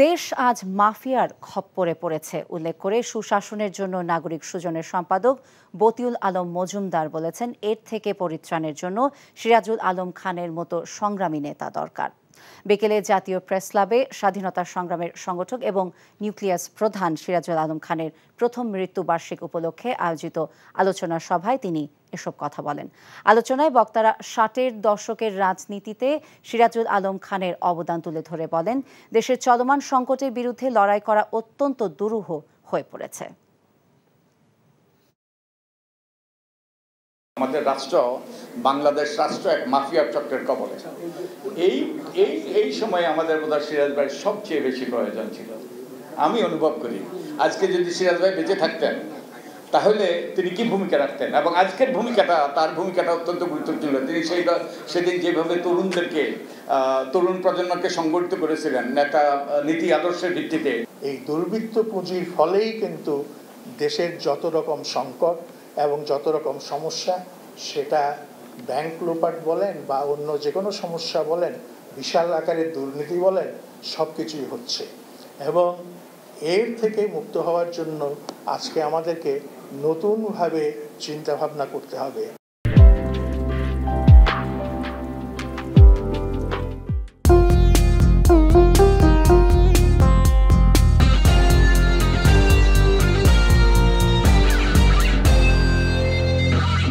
দেশ আজ মাফিয়ার খপ্পরে পড়েছে উল্লেখ করে সুশাসনের জন্য নাগরিক সুজনের সম্পাদক বতিউল আলম মজুমদার বলেছেন, এর থেকে পরিত্রাণের জন্য সিরাজুল আলম খানের মতো সংগ্রামী নেতা দরকার। বিকেলে জাতীয় প্রেস ক্লাবে স্বাধীনতা সংগ্রামের সংগঠক এবং নিউক্লিয়াস প্রধান সিরাজুল আলম খানের প্রথম মৃত্যুবার্ষিক উপলক্ষে আয়োজিত আলোচনা সভায় তিনি এসব কথা বলেন। আলোচনায় বক্তারা ৬০-এর দশকের রাজনীতিতে সিরাজুল আলম খানের অবদান তুলে ধরে বলেন, দেশের চলমান সংকটের বিরুদ্ধে লড়াই করা অত্যন্ত দুরূহ হয়ে পড়েছে। আমাদের রাষ্ট্র, বাংলাদেশ রাষ্ট্র এক মাফিয়ার চক্রের কবলে। এই সময় আমাদের বোধহয় সিরাজ ভাই সবচেয়ে বেশি প্রয়োজন ছিল। আমি অনুভব করি আজকে যদি সিরাজ ভাই বেঁচে থাকতেন তাহলে তিনি কি ভূমিকা রাখতেন, এবং আজকের তার ভূমিকাটা অত্যন্ত গুরুত্বপূর্ণ। তিনি সেদিন যেভাবে তরুণ প্রজন্মকে সংগঠিত করেছিলেন নেতা নীতি আদর্শের ভিত্তিতে। এই দুর্বৃত্ত পুঁজির ফলেই কিন্তু দেশের যত রকম সংকট এবং যত রকম সমস্যা, সেটা ব্যাংক লোপাট বলেন বা অন্য যে কোনো সমস্যা বলেন, বিশাল আকারের দুর্নীতি বলেন, সব কিছুই হচ্ছে। এবং এর থেকে মুক্ত হওয়ার জন্য আজকে আমাদেরকে নতুনভাবে চিন্তাভাবনা করতে হবে।